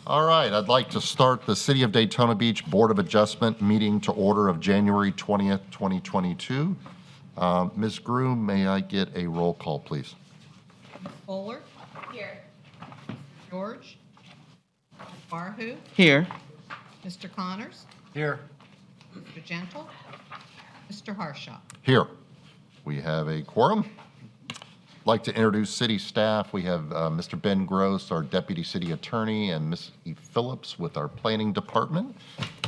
All right, I'd like to start the City of Daytona Beach Board of Adjustment meeting to order of January 20th, 2022. Ms. Groom, may I get a roll call, please? Fuller. Here. George. Barhu. Here. Mr. Connors. Here. Mr. Gentle. Mr. Harshaw. Here. We have a quorum. I'd like to introduce city staff. We have Mr. Ben Gross, our Deputy City Attorney, and Ms. E. Phillips with our Planning Department,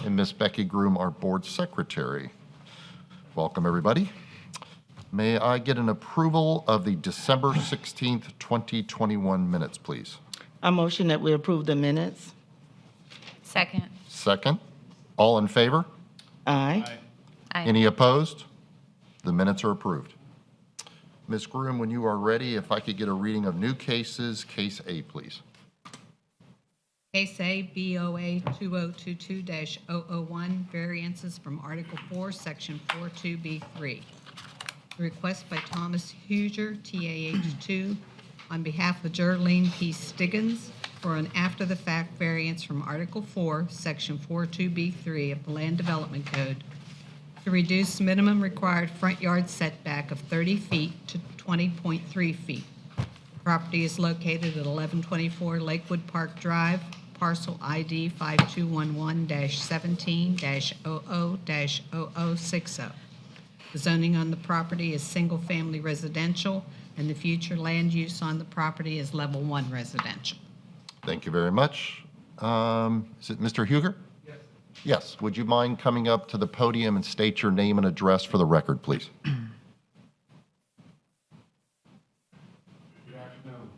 and Ms. Becky Groom, our Board Secretary. Welcome, everybody. May I get an approval of the December 16th, 2021 minutes, please? I motion that we approve the minutes. Second. Second. All in favor? Aye. Aye. Any opposed? The minutes are approved. Ms. Groom, when you are ready, if I could get a reading of new cases, case A, please. Case A, BOA 2022-001, variances from Article 4, Section 42B3. Request by Thomas Huger, TAH2, on behalf of Geraldine P. Stiggins for an after-the-fact variance from Article 4, Section 42B3 of the Land Development Code to reduce minimum required front yard setback of 30 feet to 20.3 feet. Property is located at 1124 Lakewood Park Drive, parcel ID 5211-17-00-0060. The zoning on the property is single-family residential, and the future land use on the property is level 1 residential. Thank you very much. Is it Mr. Huger? Yes. Yes. Would you mind coming up to the podium and state your name and address for the record, please? Good afternoon.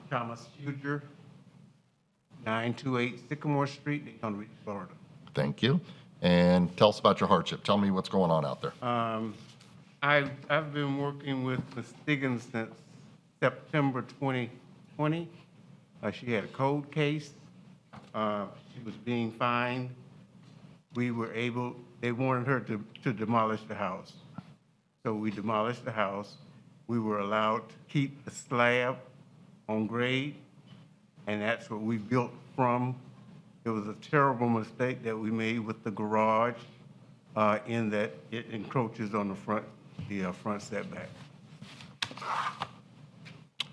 Thomas Huger, 928 Sycamore Street, Daytona Beach, Florida. Thank you. And tell us about your hardship. Tell me what's going on out there. I've been working with Ms. Stiggins since September 2020. She had a code case. She was being fined. They wanted her to demolish the house. So we demolished the house. We were allowed to keep the slab on grade, and that's what we built from. It was a terrible mistake that we made with the garage in that it encroaches on the front setback.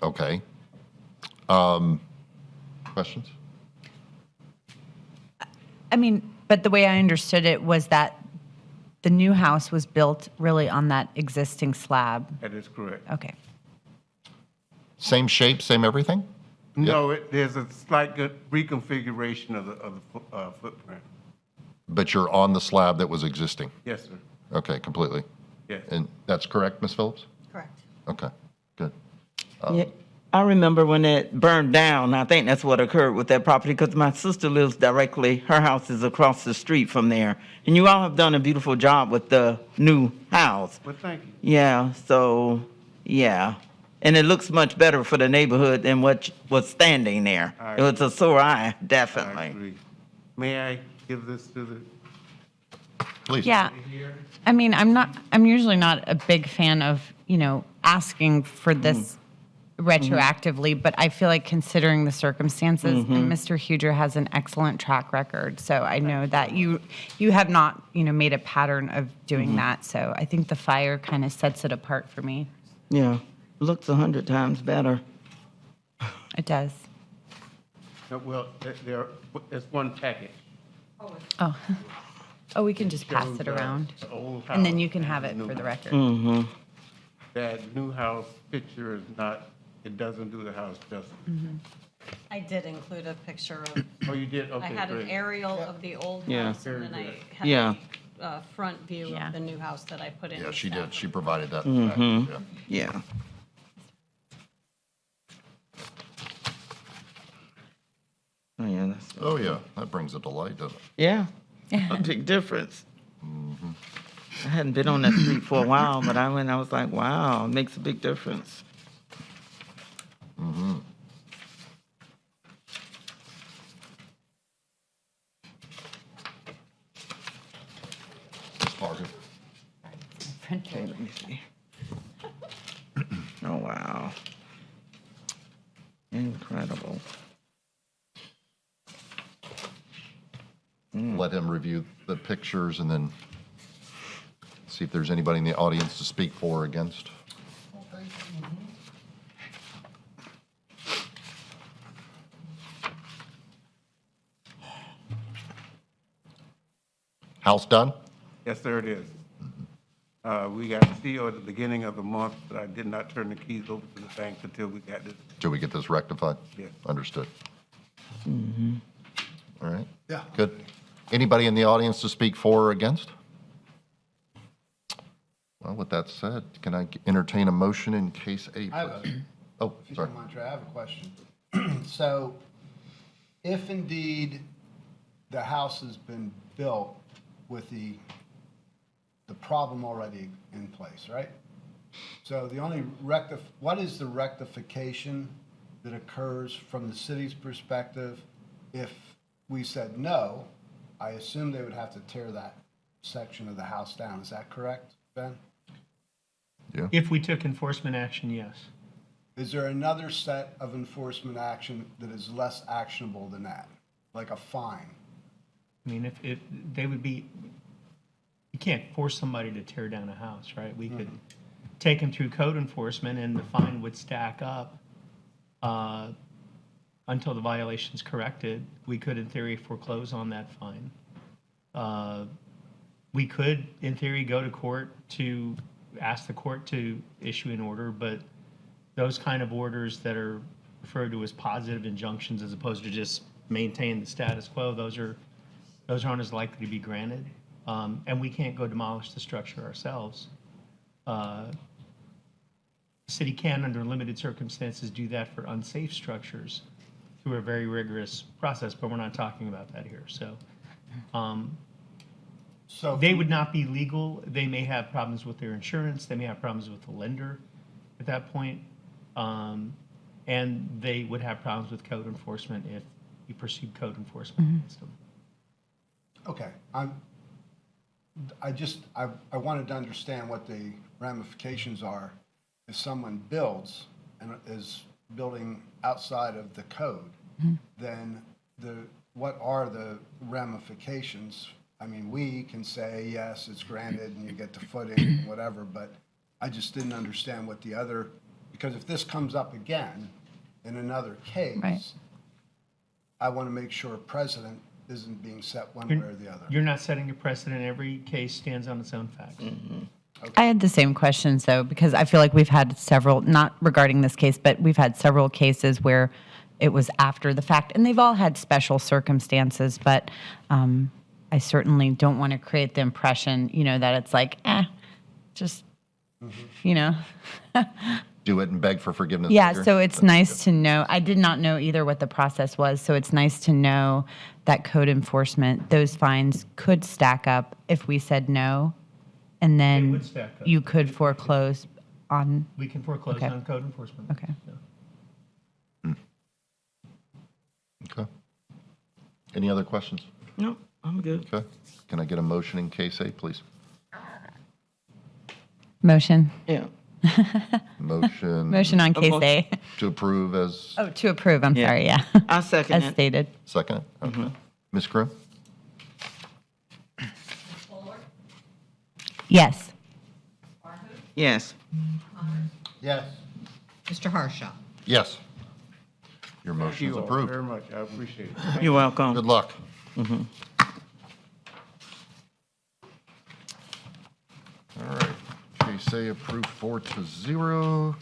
Okay. Questions? I mean, but the way I understood it was that the new house was built really on that existing slab. That is correct. Okay. Same shape, same everything? No, there's a slight reconfiguration of the footprint. But you're on the slab that was existing? Yes, sir. Okay, completely. Yes. And that's correct, Ms. Phillips? Correct. Okay, good. Yeah, I remember when it burned down. I think that's what occurred with that property because my sister lives directly. Her house is across the street from there. And you all have done a beautiful job with the new house. Well, thank you. Yeah, so, yeah. And it looks much better for the neighborhood than what was standing there. I It was a sore eye, I definitely. agree. May I give this to the Please. Yeah. here? I mean, I'm usually not a big fan of, asking for this retroactively, but I feel like considering the circumstances, and Mr. Huger has an excellent track record. So I know that you have not, made a pattern of doing that. So I think the fire kind of sets it apart for me. Yeah, looks 100 times better. It does. Well, there's one package. Oh. Oh, we can just pass Shows, it around. the old And then house you can have the it new for the house. record. That new house picture it doesn't do the house justice. I did include a picture of, Oh, you did? I Okay, had an great. aerial of the old Yeah. house, and then I had Yeah. a front view Yeah. of the new house that I put in. Yeah, with she staff. did. She provided that. Yeah. Yeah. Oh, yeah, that's, Oh, yeah, that brings it to light, doesn't it? yeah, a big difference. I hadn't been on that street for a while, but I was like, wow, it makes a big difference. Ms. Parker? Okay, let me see. Oh, wow. Incredible. let him review the pictures and then see if there's anybody in the audience to speak for or against. House done? Yes, sir, it is. We got CO at the beginning of the month, but I did not turn the keys over to the bank until we got this. Till we get this rectified? Yes. Understood. All right. Yeah. Good. Anybody in the audience to speak for or against? Well, with that said, can I entertain a motion in case A? I have a, please? Oh, if you sorry. don't mind, Trey, I have a question. So if indeed the house has been built with the problem already in place, right? So the only what is the rectification that occurs from the city's perspective if we said no? I assume they would have to tear that section of the house down. Is that correct, Ben? Yeah. If we took enforcement action, yes. Is there another set of enforcement action that is less actionable than that, like a fine? I mean, if they would be, you can't force somebody to tear down a house, right? We could take them through code enforcement and the fine would stack up until the violation's corrected. We could, in theory, foreclose on that fine. We could, in theory, go to court to ask the court to issue an order, but those kind of orders that are referred to as positive injunctions as opposed to just maintain the status quo, those aren't as likely to be granted. And we can't go demolish the structure ourselves. The city can, under limited circumstances, do that for unsafe structures through a very rigorous process, but we're not talking about that here. So So they would not be legal. They may have problems with their insurance. They may have problems with the lender at that point. And they would have problems with code enforcement if you pursued code enforcement against them. okay, I wanted to understand what the ramifications are if someone builds and is building outside of the code, then what are the ramifications? I mean, we can say, yes, it's granted and you get the footing, whatever, but I just didn't understand what the other, because if this comes up again in another case, Right. I want to make sure precedent isn't being set one way or the other. You're not setting a precedent. Every case stands on its own facts. I had the same questions though, because I feel like we've had several, not regarding this case, but we've had several cases where it was after the fact, and they've all had special circumstances, but I certainly don't want to create the impression, that it's like, just, Do it and beg for forgiveness Yeah, later? so it's nice to know. I did not know either what the process was, so it's nice to know that code enforcement, those fines could stack up if we said no, and They then would stack up. you could foreclose on, We can foreclose Okay. on code enforcement. Okay. So. Okay. Any other questions? No, I'm good. Okay. Can I get a motion in case A, please? motion. Yeah. Motion On case A. to approve as Oh, to approve, I'm Yeah. sorry, yeah. I second As it. stated. second? Okay. Ms. Grimm? Yes. Yes. Yes. Mr. Harshaw? Yes. Your Thank motion's you all approved. very much. I appreciate it. You're welcome. Good luck. All right, case A approved 4-0.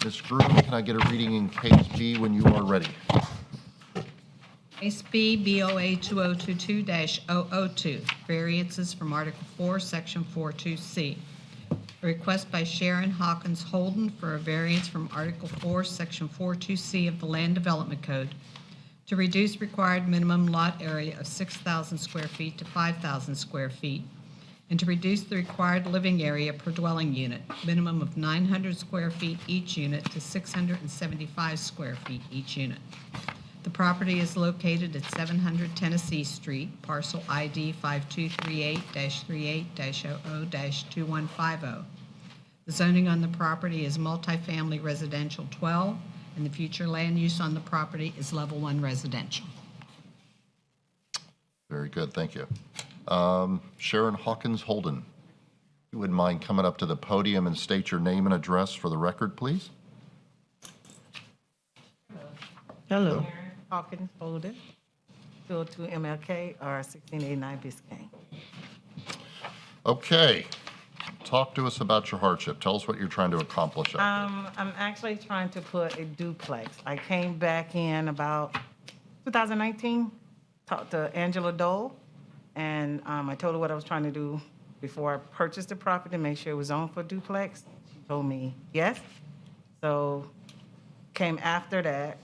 Ms. Groom, can I get a reading in case B when you are ready? Case B, BOA 2022-002, variances from Article 4, Section 42C. A request by Sharon Hawkins Holden for a variance from Article 4, Section 42C of the Land Development Code to reduce required minimum lot area of 6,000 square feet to 5,000 square feet, and to reduce the required living area per dwelling unit, minimum of 900 square feet each unit to 675 square feet each unit. The property is located at 700 Tennessee Street, parcel ID 5238-38-00-2150. The zoning on the property is multifamily residential 12, and the future land use on the property is level 1 residential. Very good, thank you. Sharon Hawkins Holden, if you wouldn't mind coming up to the podium and state your name and address for the record, please? Hello. Hawkins Holden, 202 MLK, or 1689 Biscayne. Okay, talk to us about your hardship. Tell us what you're trying to accomplish out I'm actually trying to put a duplex. I came back in about 2019, talked to Angela Dole, and I told her what I was trying to do before I purchased the property, make sure it was on for duplex. She told me yes. So came after that,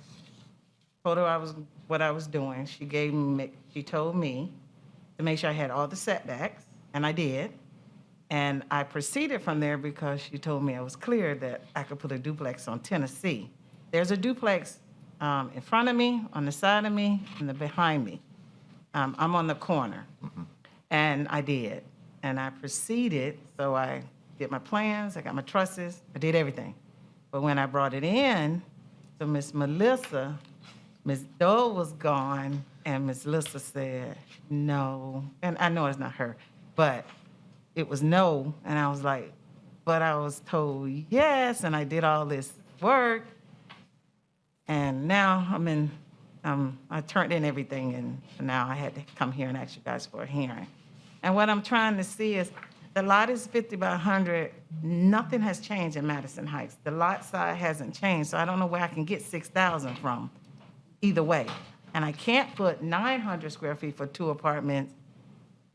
told her what I was doing. She told me to make sure I had all the setbacks, and I did. And I proceeded from there because she told me I was clear that I could put a duplex on Tennessee. There's a duplex in front of me, on the side of me, and behind me. I'm on the corner. And I did. And I proceeded, so I did my plans, I got my trusses, I did everything. But when I brought it in to Miss Melissa, Miss Dole was gone, and Miss Melissa said no. And I know it's not her, but it was no. And I was like, but I was told yes, and I did all this work. And now I turned in everything, and now I had to come here and ask you guys for a hearing. And what I'm trying to see is, the lot is 50 by 100. Nothing has changed in Madison Heights. The lot size hasn't changed, so I don't know where I can get 6,000 from, either way. And I can't put 900 square feet for 2 apartments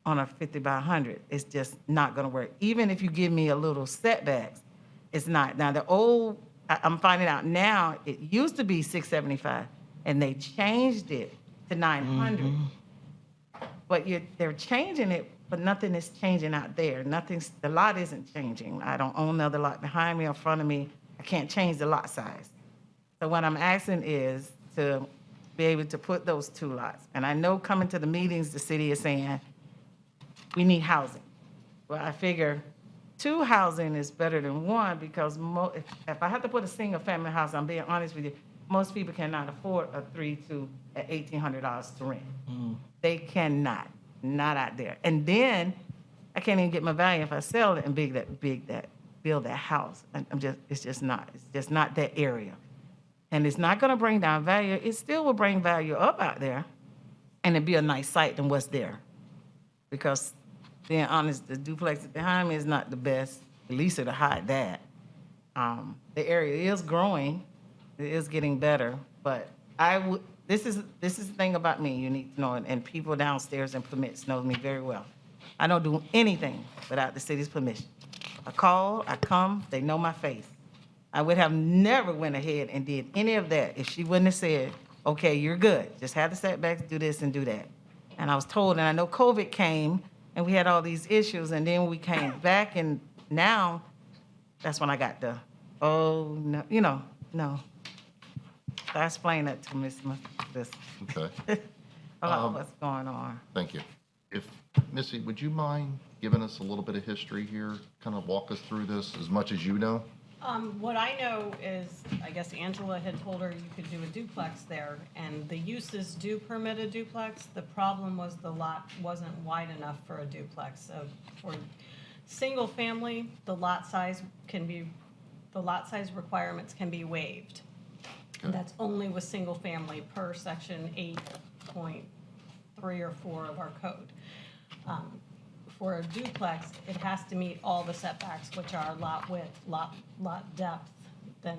on a 50 by 100. It's just not gonna work. Even if you give me a little setbacks, it's not. Now, I'm finding out now, it used to be 675, and they changed it to 900. But they're changing it, but nothing is changing out there. The lot isn't changing. I don't own another lot behind me or in front of me. I can't change the lot size. So what I'm asking is to be able to put those 2 lots. And I know coming to the meetings, the city is saying, we need housing. Well, I figure 2 housing is better than 1, because if I have to put a single-family house, I'm being honest with you, most people cannot afford a 3-2 at $1,800 to rent. They cannot, not out there. And then I can't even get my value if I sell it and build that house. It's just not that area. And it's not gonna bring down value. It still will bring value up out there, and it'd be a nice site than what's there. Because being honest, the duplex behind me is not the best. At least it'll hide that. The area is growing. It is getting better, but this is the thing about me you need to know, and people downstairs in permits know me very well. I don't do anything without the city's permission. I call, I come, they know my face. I would have never went ahead and did any of that if she wouldn't have said, okay, you're good, just have the setbacks, do this and do that. And I was told, and I know COVID came, and we had all these issues, and then we came back, and now, that's when I got no. So I explained that to Ms. Melissa. Okay, About what's going on. thank you. Missy, would you mind giving us a little bit of history here? Kind of walk us through this as much as you know? What I know is, I guess Angela had told her you could do a duplex there, and the uses do permit a duplex. The problem was the lot wasn't wide enough for a duplex. So for single family, the lot size requirements can be waived. Okay. That's only with single family per section 8.3 or 4 of our code. For a duplex, it has to meet all the setbacks, which are lot width, lot depth, then,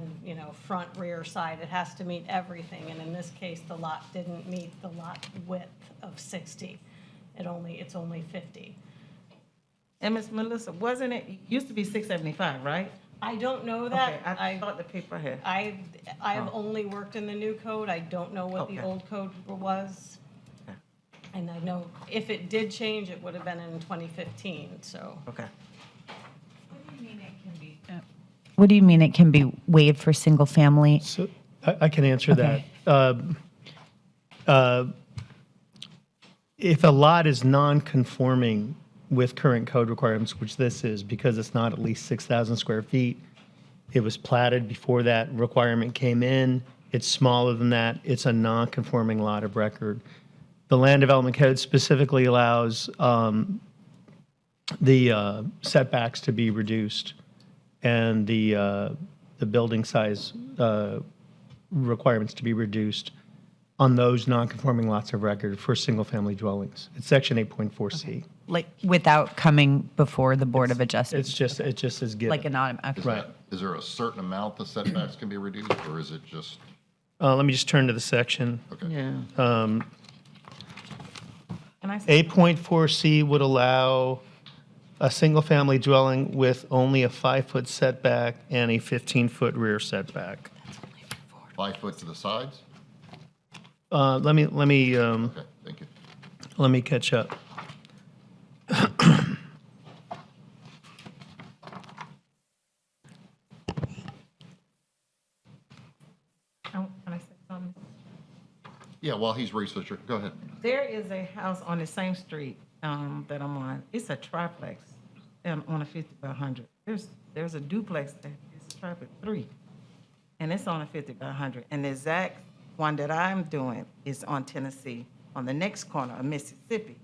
front, rear, side. It has to meet everything, and in this case, the lot didn't meet the lot width of 60. It's only 50. And Ms. Melissa, it used to be 675, right? I don't know that. Okay, I thought the paper had. I've only worked in the new code. I don't know what the Okay. old code was. Okay. And I know if it did change, it would have been in 2015, so. Okay. What do you mean it can be waived for single family? So I can answer Okay. that. If a lot is non-conforming with current code requirements, which this is, because it's not at least 6,000 square feet, it was platted before that requirement came in, it's smaller than that, it's a non-conforming lot of record. the Land Development Code specifically allows the setbacks to be reduced and the building size requirements to be reduced on those non-conforming lots of record for single-family dwellings. It's section 8.4C. Like without coming before the Board of Adjustment, It just is given. like an automatic. Is there a certain amount the setbacks can be reduced, or is it just, Let me just turn to the section. okay? Yeah. And I said, 8.4C would allow a single-family dwelling with only a 5-foot setback and a 15-foot rear setback. 5 foot to the sides? Let me Okay, thank you. let me catch up. can I say something? Yeah, while he's researching, go ahead. There is a house on the same street that I'm on. It's a triplex on a 50 by 100. There's a duplex there. It's a triplex, 3. And it's on a 50 by 100. And the exact one that I'm doing is on Tennessee, on the next corner of Mississippi.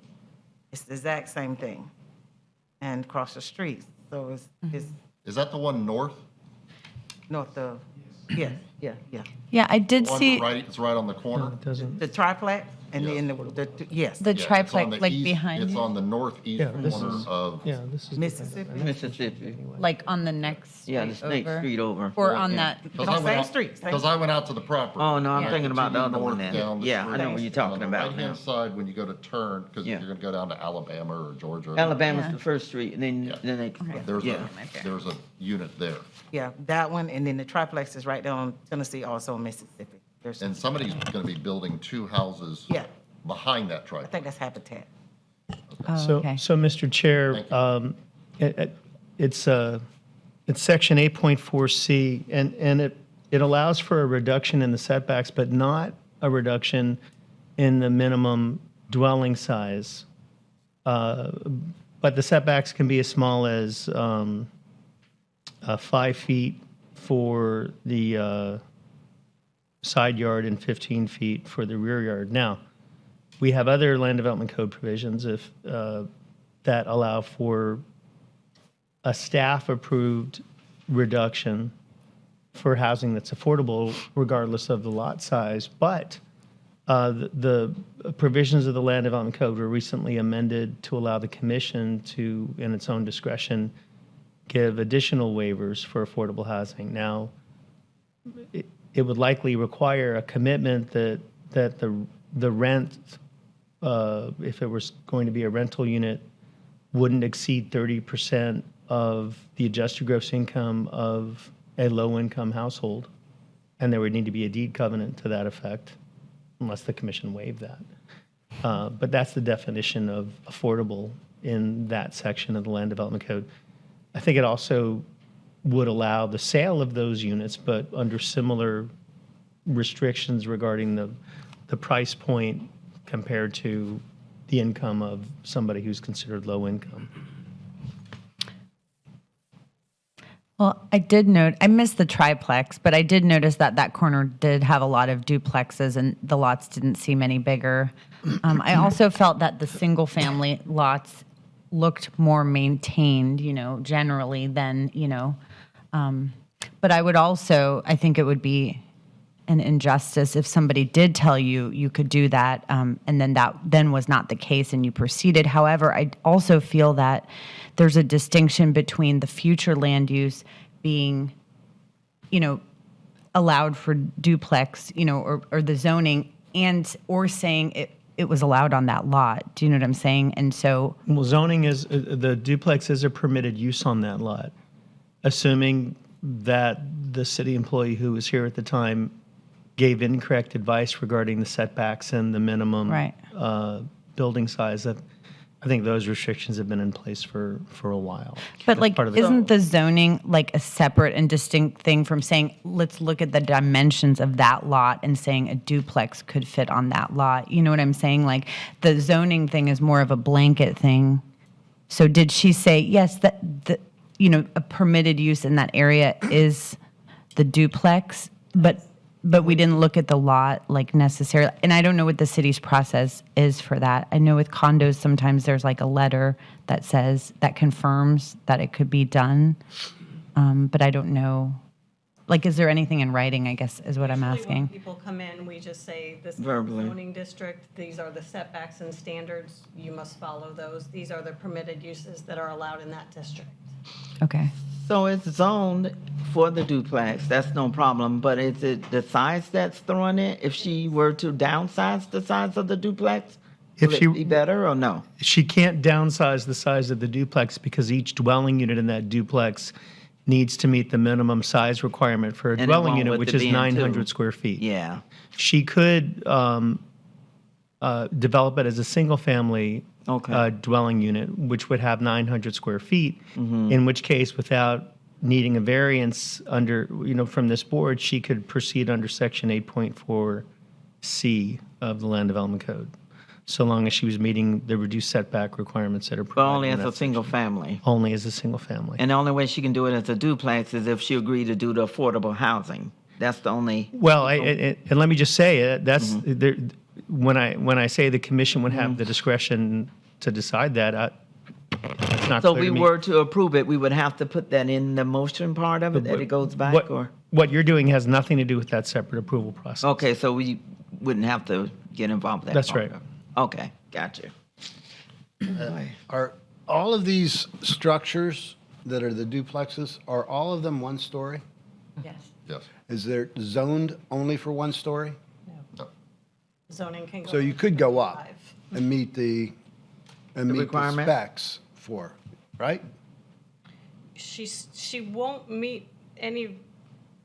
It's the exact same thing. And across the street. So it's Is that the one north? north of, yeah. Yeah, I did One see right, it's right on the corner? It doesn't. The triplex and then yes. the Yeah, it's on triplex the like east- behind It's you, on the northeast Yeah, this corner is- of, Yeah, this is. Mississippi. Mississippi. like on the next Yeah, the street next over, street over. or on Yeah. that. because on I went same out, street, same because I went out to the property. Oh, no, I'm Yeah. thinking about the Continue other one north then. down the Yeah, I know street. what you're On talking the about now. right-hand side, when you go to turn, because Yeah. you're going to go down to Alabama or Georgia. Alabama's Yeah. the first street, and then, Yeah. then they, There's yeah. there's a unit there. Yeah, that one, and then the triplex is right there on Tennessee, also in Mississippi. There's, And somebody's going to be building 2 houses Yeah. behind that I triplex. think that's Habitat. Oh, So, okay. so, Mr. Chair, Thank it's section 8.4C, and it allows for a reduction in the setbacks, but not a reduction in the minimum dwelling size. But the setbacks can be as small as 5 feet for the side yard and 15 feet for the rear yard. Now, we have other land development code provisions if that allow for a staff-approved reduction for housing that's affordable regardless of the lot size. But the provisions of the land development code were recently amended to allow the commission to, in its own discretion, give additional waivers for affordable housing. Now, it would likely require a commitment that the rent, if it was going to be a rental unit, wouldn't exceed 30% of the adjusted gross income of a low-income household. And there would need to be a deed covenant to that effect, unless the commission waived that. But that's the definition of affordable in that section of the Land Development Code. I think it also would allow the sale of those units, but under similar restrictions regarding the price point compared to the income of somebody who's considered low income. Well, I did note, I missed the triplex, but I did notice that that corner did have a lot of duplexes and the lots didn't seem any bigger. I also felt that the single-family lots looked more maintained, generally than, but I would also, I think it would be an injustice if somebody did tell you you could do that, and then that then was not the case and you proceeded. However, I also feel that there's a distinction between the future land use being, allowed for duplex, or the zoning, or saying it was allowed on that lot. Do you know what I'm saying? And so, Well, zoning is, the duplex is a permitted use on that lot, assuming that the city employee who was here at the time gave incorrect advice regarding the setbacks and the minimum Right. Building size. That I think those restrictions have been in place for a while. but That's like, part of the- isn't the zoning like a separate and distinct thing from saying, let's look at the dimensions of that lot and saying a duplex could fit on that lot? You know what I'm saying? Like, the zoning thing is more of a blanket thing. So did she say, yes, that a permitted use in that area is the duplex, but but we didn't look at the lot like necessarily. And I don't know what the city's process is for that. I know with condos, sometimes there's like a letter that says, that confirms that it could be done. But I don't know, like, is there anything in writing, I guess, is what I'm Usually when asking. people come in, we just say, this is the Verbally. zoning district, these are the setbacks and standards, you must follow those. These are the permitted uses that are allowed in that district. Okay. So it's zoned for the duplex, that's no problem, but is it the size that's throwing it? If she were to downsize the size of the duplex, If will she- it be better or no? She can't downsize the size of the duplex because each dwelling unit in that duplex needs to meet the minimum size requirement for a it dwelling won't unit, with which it is being two. 900 square feet. Yeah, She could develop it as a single-family Okay. dwelling unit, which would have 900 square feet, Mm-hmm. in which case, without needing a variance under, from this board, she could proceed under Section 8.4C of the Land Development Code, so long as she was meeting the reduced setback requirements that are but provided only in as that a single family. only as a single family. And the only way she can do it as a duplex is if she agreed to do the affordable housing. That's the only, Well, and let me just say, that's, Mm-hmm. there, when I say the commission would have the discretion to decide that, it's not so clear we to me. were to approve it, we would have to put that in the motion part of it, that it goes back, What- or? What you're doing has nothing to do with that separate approval process. Okay, so we wouldn't have to get involved with that That's part right. of it. Okay, gotcha. Are all of these structures that are the duplexes, are all of them one story? Yes. Yes. Is there zoned only for one story? No. Zoning can go. So you could go up 5. and meet the requirement? specs for, right? She won't meet any,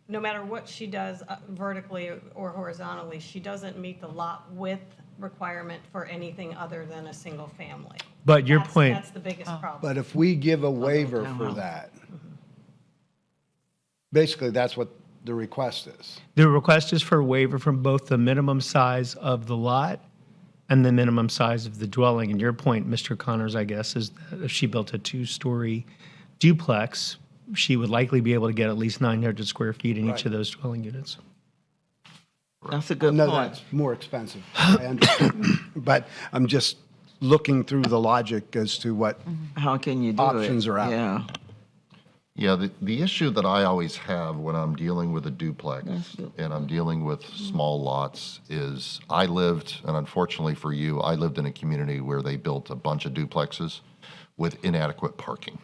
no matter what she does vertically or horizontally, she doesn't meet the lot width requirement for anything other than a single family. But your That's- point, That's the biggest problem. But if we give a waiver for townhouse. that, basically, that's what the request is. the request is for a waiver from both the minimum size of the lot and the minimum size of the dwelling. And your point, Mr. Connors, I guess, is that if she built a two-story duplex, she would likely be able to get at least 900 square feet in each Right. of those dwelling units. That's a good No, point. that's more expensive, I understand. But I'm just looking through the logic as to what, How can you do it? Options are out. Yeah. Yeah, the issue that I always have when I'm dealing with a duplex and I'm dealing with small lots is I lived, and unfortunately for you, I lived in a community where they built a bunch of duplexes with inadequate parking.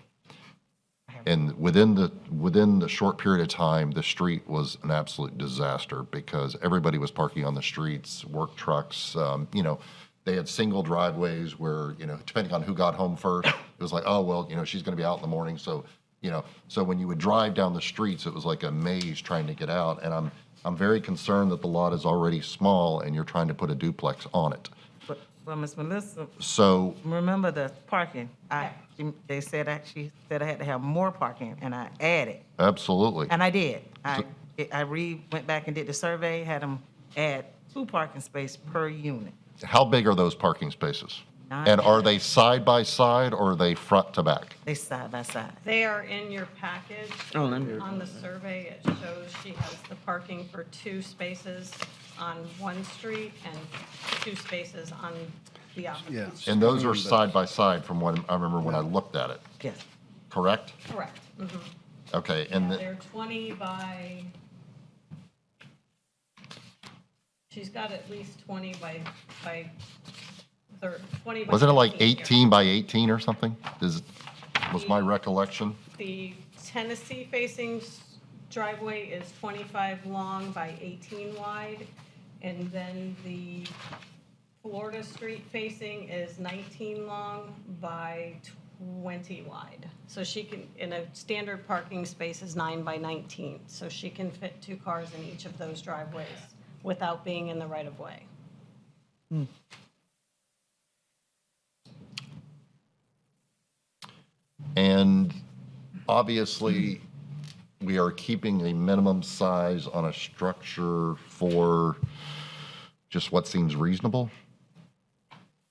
And within the short period of time, the street was an absolute disaster because everybody was parking on the streets, work trucks, they had single driveways where, depending on who got home first, it was like, oh, well, she's going to be out in the morning. So, so when you would drive down the streets, it was like a maze trying to get out. And I'm very concerned that the lot is already small and you're trying to put a duplex on it. Well, Ms. Melissa, So, remember the parking? They said she said I had to have more parking, and I added, absolutely. and I did. I went back and did the survey, had them add 2 parking spaces per unit. How big are those parking spaces? 9. And are they side by side or are they front to back? They side by side. They are in your package. Oh, let me- On the survey, it shows she has the parking for 2 spaces on one street and 2 spaces on the opposite. yes. And those are side by side from what I remember when I looked at it, Yes. correct? Correct. Mhm. Okay, and the- They're 20 by, she's got at least 20 by 20 by. wasn't it like 15 here. 18 by 18 or something? Was my recollection? The Tennessee facing driveway is 25 long by 18 wide, and then the Florida Street facing is 19 long by 20 wide. So she can, in a standard parking space is 9 by 19, so she can fit 2 cars in each of those driveways without being in the right of way. And obviously, we are keeping a minimum size on a structure for just what seems reasonable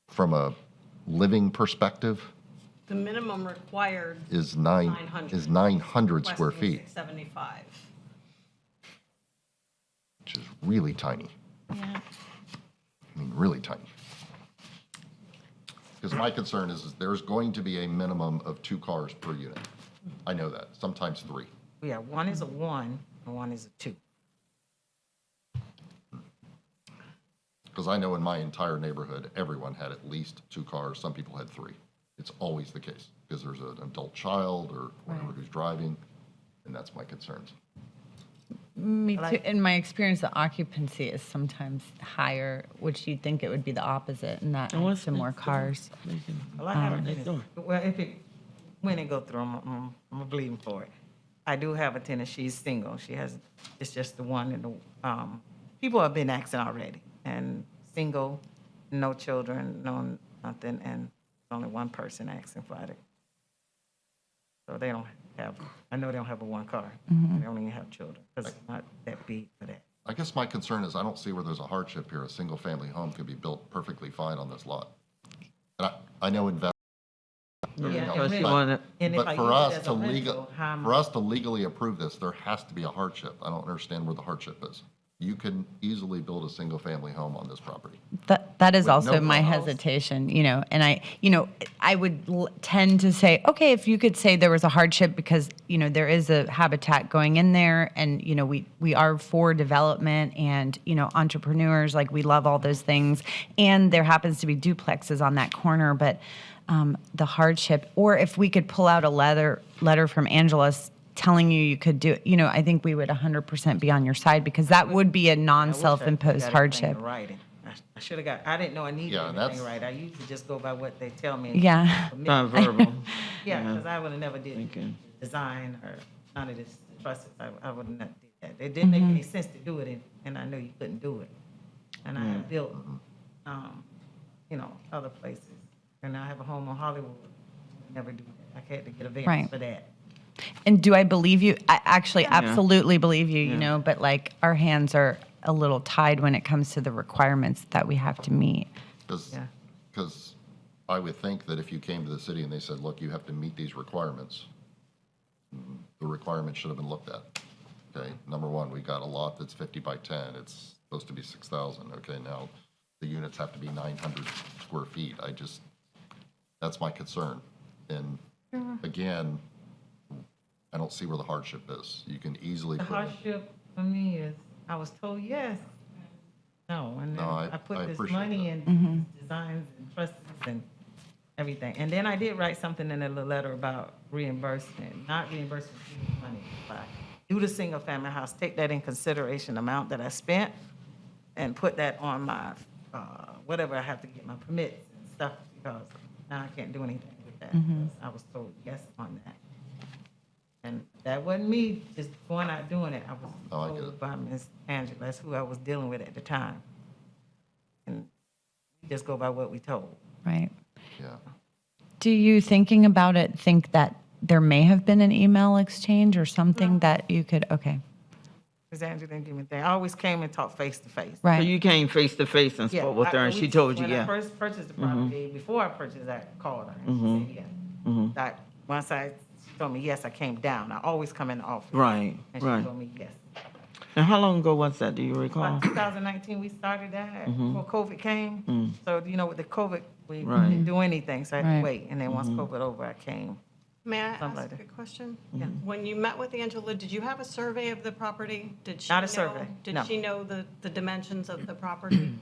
from a living perspective The minimum required is 900. 900 square requesting feet. 675. which is really tiny. Yeah. I mean, really tiny. Because my concern is there's going to be a minimum of 2 cars per unit. I know that, sometimes 3. Yeah, one is a 1 and one is a 2. Because I know in my entire neighborhood, everyone had at least 2 cars, some people had 3. It's always the case, because there's an adult child or whatever who's driving, and that's my concerns. Me too. In my experience, the occupancy is sometimes higher, which you'd think it would be the opposite, and that adds to more cars. Well, I have a tenant. Well, if it, when it go through, I'm bleeding for it. I do have a tenant, she's single, she has, it's just the one, and the, people have been asking already, and single, no children, no nothing, and only one person asking for it. So they don't have, I know they don't have a 1 car, they don't even have children, because it's not that big for that. I guess my concern is I don't see where there's a hardship here. A single-family home could be built perfectly fine on this lot. And I know investors. because she But- wanted, And if But I for use it us as to a rental, how am I- for us to legally approve this, there has to be a hardship. I don't understand where the hardship is. You can easily build a single-family home on this property. That is With also no my clubhouse. hesitation, and I would tend to say, okay, if you could say there was a hardship because, there is a habitat going in there and, we are for development and, entrepreneurs, like we love all those things. And there happens to be duplexes on that corner, but the hardship, or if we could pull out a letter from Angela telling you could do it, I think we would 100% be on your side because that would be a I wish I non-self-imposed got everything hardship. in writing. I should have got, I didn't know I needed Yeah, and anything that's- right. I usually just go by what they tell me. Yeah. not verbal. Yeah, because I would have never did Okay. design or none of this process. I would have not did that. It didn't make any sense to do it, and I knew you couldn't do it. And I have built, other places. And I have a home on Hollywood. Never do that. I had to get a Right. variance for that. And do I believe you? I actually absolutely believe you, but like our hands are a little tied when it comes to the requirements that we have to meet. Yeah. Because I would think that if you came to the city and they said, look, you have to meet these requirements, the requirements should have been looked at. Okay, number one, we got a lot that's 50 by 10. It's supposed to be 6,000. Okay, now the units have to be 900 square feet. That's my concern. And again, I don't see where the hardship is. You can easily The put. hardship for me is, I was told yes. No, and then No, I I put this appreciate money that. in designs and trusts and everything. And then I did write something in a little letter about reimbursement, not reimbursement money, but do the single family house, take that in consideration, amount that I spent, and put that on my, whatever I have to get my permits and stuff, because now I can't do anything with that. I was told yes on that. And that wasn't me just going out doing it. I was Oh, I get told it. by Ms. Angela, that's who I was dealing with at the time. And we just go by what we told. Right. Yeah. Do you, thinking about it, think that there may have been an email exchange or something that you could, okay, Ms. Angela didn't give me that. I always came and talked face to face. So right. you came face to face and spoke with her, and she told you, When I yeah. first purchased the property, before I purchased, I called her and she said yes. That, once she told me yes, I came down. I always come in the office. Right, And she right. told me yes. And how long ago was that, do you recall? About 2019, we started that before COVID came. So, with the COVID, we Right. didn't do anything, so I had Right. to wait. And then once COVID over, I came. May I Something like ask a that. question? Yeah. When you met with Angela, did you have a survey of the property? Did she Not a know- survey, no. Did she know the dimensions of the property?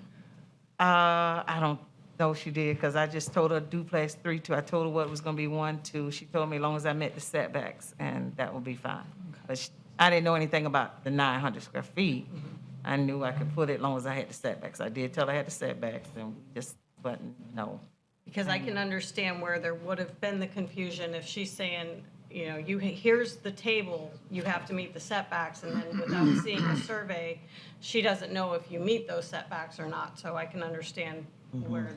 I don't know if she did, because I just told her duplex 3-2. I told her what was gonna be 1-2. She told me as long as I met the setbacks, and that would be fine. But I didn't know anything about the 900 square feet. I knew I could put it as long as I had the setbacks. I did tell her I had the setbacks, and we just, but no. Because I can understand where there would have been the confusion if she's saying, here's the table, you have to meet the setbacks, and then without seeing a survey, she doesn't know if you meet those setbacks or not. So I can understand where,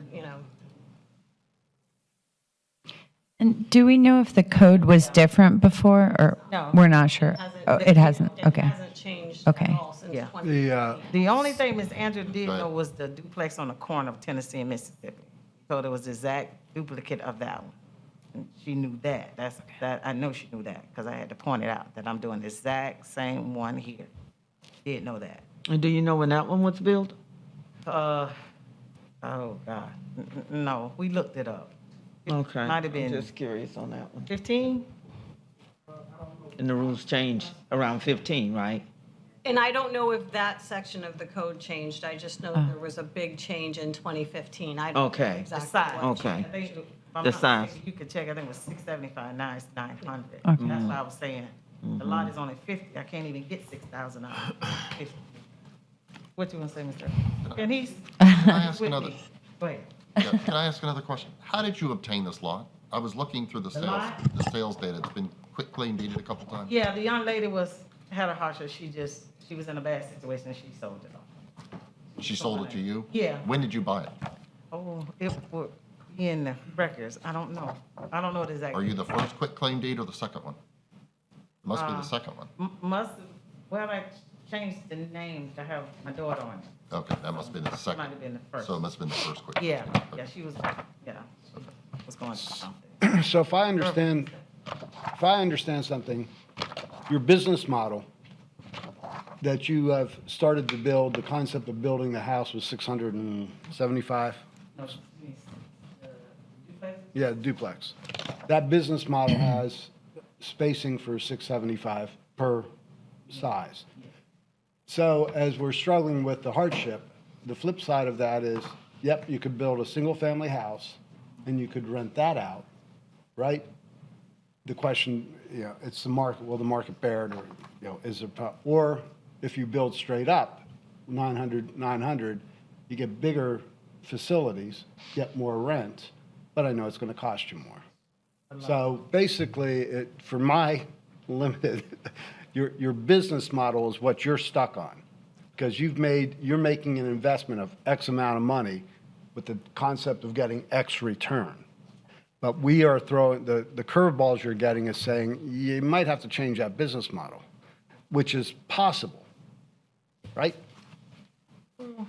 And do we know if the code was different before, or No. we're not sure? Oh, it hasn't, okay. It hasn't changed Okay. at all since Yeah. 2015. The only thing Ms. Andrew did Go ahead. know was the duplex on the corner of Tennessee and Mississippi. So there was the exact duplicate of that one. And she knew that. I know she knew that, because I had to point it out, that I'm doing the exact same one here. Did know that. And do you know when that one was built? Oh, God. No, we looked it up. It Okay. Might have I'm been just curious on that one. 15? And the rules changed around 15, right? And I don't know if that section of the code changed. I just know there was a big change in 2015. I don't know Okay. The exactly size. what Okay. I think, if I'm The not size. mistaken, you could check, I think it was 675, now it's 900. Okay. That's what I was saying. The lot is only 50, I can't even get 6,000 out of it. What you want to say, Mr.? And he's. Can I ask with another, me. Go ahead. yeah, can I ask another question? How did you obtain this lot? I was looking through the lot? sales data. It's been quit claim deeded a couple times. Yeah, the young lady had a hardship, she was in a bad situation, and she sold it off. She sold it to you? Yeah. When did you buy it? Oh, it would be in the records, I don't know the exact. Are you the first quit claim deed or the second one? It must be the second one. Well, I changed the name to have my daughter on it. Okay, that must have been the second. Might have been the first. So it must have been the first quit. claim Yeah, deed. Okay. yeah, she was going through something. So if I understand something, your business model that you have started to build, the concept of building the house was 675? No, Yeah, duplex. That business model has spacing for 675 per size. So as we're struggling with the hardship, the flip side of that is, yep, you could build a single-family house, and you could rent that out, right? The question, it's the market, will the market bear it, or, is there, or if you build straight up, 900, you get bigger facilities, get more rent, but I know it's going to cost you more. So basically, for my limited, your business model is what you're stuck on, because you're making an investment of X amount of money with the concept of getting X return. But we are throwing, the curveballs you're getting is saying, you might have to change that business model, which is possible, right? Hold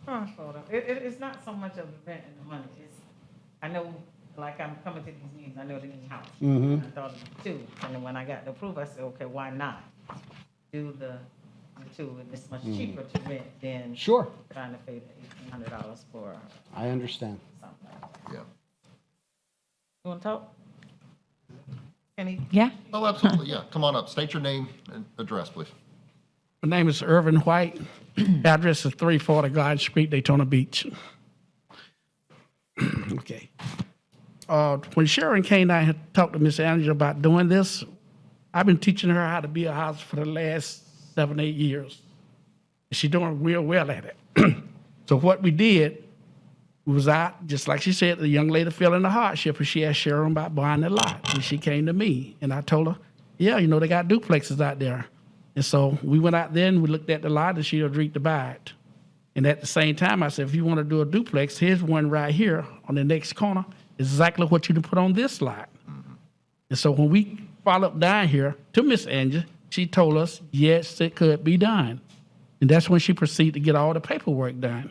on. It's not so much of the rent and the money. I know, like I'm coming to these meetings, I know they need house. I thought of two, and then when I got the approval, I said, okay, why not do the two? And it's much cheaper to rent than Sure, trying to pay the $1,800 for I understand. something. Yeah. You want to talk? Kenny? Yeah. Oh, absolutely, yeah. Come on up. State your name and address, please. My name is Irvin White. Address is 340 Garden Street, Daytona Beach. Okay. When Sharon came down and talked to Miss Angela about doing this, I've been teaching her how to build a house for the last 7, 8 years. She's doing real well at it. So what we did was out, just like she said, the young lady feeling the hardship, and she asked Sharon about buying the lot. And she came to me, and I told her, yeah, they got duplexes out there. And so we went out there and we looked at the lot, and she agreed to buy it. And at the same time, I said, if you want to do a duplex, here's one right here on the next corner. It's exactly what you can put on this lot. And so when we followed down here to Miss Angela, she told us, yes, it could be done. And that's when she proceeded to get all the paperwork done.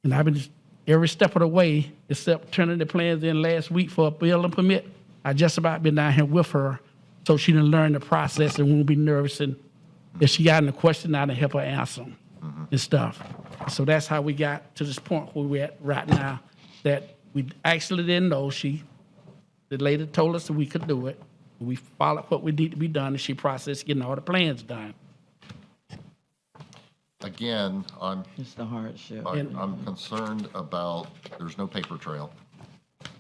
And I've been every step of the way, except turning the plans in last week for a building permit. I just about been down here with her, so she done learn the process and won't be nervous. And if she got any question, I done help her answer them and stuff. So that's how we got to this point where we're at right now, that we actually didn't know. The lady told us that we could do it. We followed what we need to be done, and she processed getting all the plans done. Again, It's the hardship. I'm concerned about, there's no paper trail.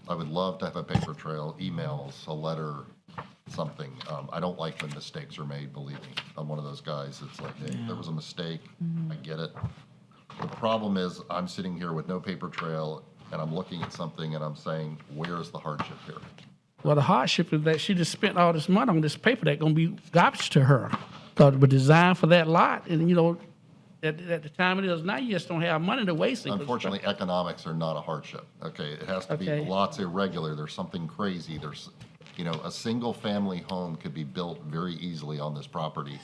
I would love to have a paper trail, emails, a letter, something. I don't like when mistakes are made, believe me. I'm one of those guys that's like, hey, there was a mistake, I get it. The problem is, I'm sitting here with no paper trail, and I'm looking at something and I'm saying, where is the hardship here? Well, the hardship is that she just spent all this money on this paper that's going to be garbage to her. Because it was designed for that lot, and at the time it is now, you just don't have money to waste. Unfortunately, economics are not a hardship, okay? It has to be, Okay. the lot's irregular, there's something crazy, there's, a single-family home could be built very easily on this property.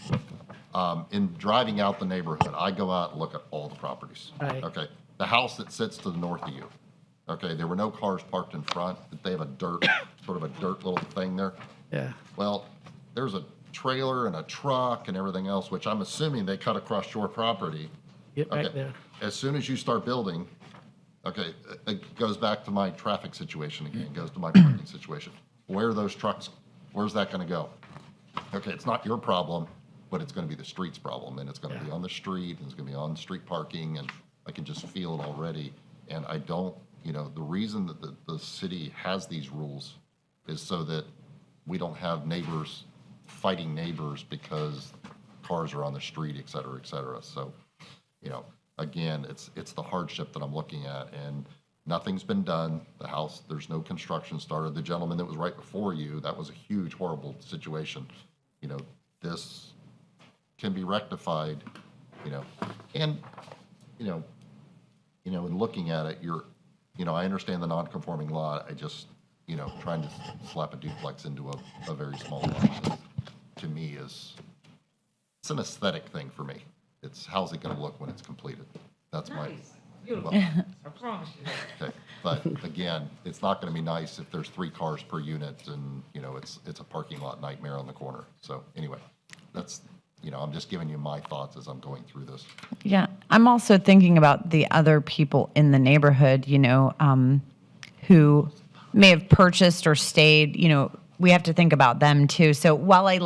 In driving out the neighborhood, I go out and look at all the properties. Right. Okay, the house that sits to the north of you, okay, there were no cars parked in front, but they have a dirt, sort of a dirt little thing there. Yeah. Well, there's a trailer and a truck and everything else, which I'm assuming they cut across your property. Get back Okay. there. As soon as you start building, okay, it goes back to my traffic situation again, goes to my parking situation. Where are those trucks, where's that gonna go? Okay, it's not your problem, but it's gonna be the street's problem, and it's gonna be on the street, and it's gonna be on street parking, and I can just feel it already. And I don't, the reason that the city has these rules is so that we don't have neighbors fighting neighbors because cars are on the street, et cetera, et cetera. So, again, it's the hardship that I'm looking at, and nothing's been done. The house, there's no construction started. The gentleman that was right before you, that was a huge, horrible situation. This can be rectified, and, in looking at it, I understand the non-conforming lot. I just, trying to slap a duplex into a very small lot, to me it's an aesthetic thing for me. It's how's it gonna look when it's completed? That's my. Beautiful. Well, I promise you that. okay, but again, it's not gonna be nice if there's 3 cars per unit and, it's a parking lot nightmare on the corner. So anyway, that's, I'm just giving you my thoughts as I'm going through this. Yeah, I'm also thinking about the other people in the neighborhood, who may have purchased or stayed, we have to think about them too. So while I